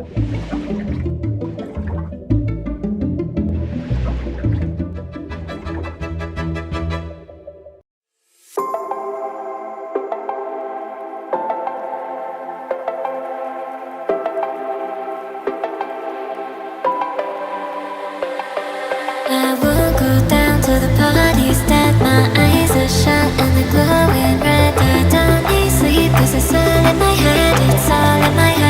I won't go down to the parties that my eyes are shut and they're glowing red. I don't need sleep 'cause it's all in my head, it's all in my head.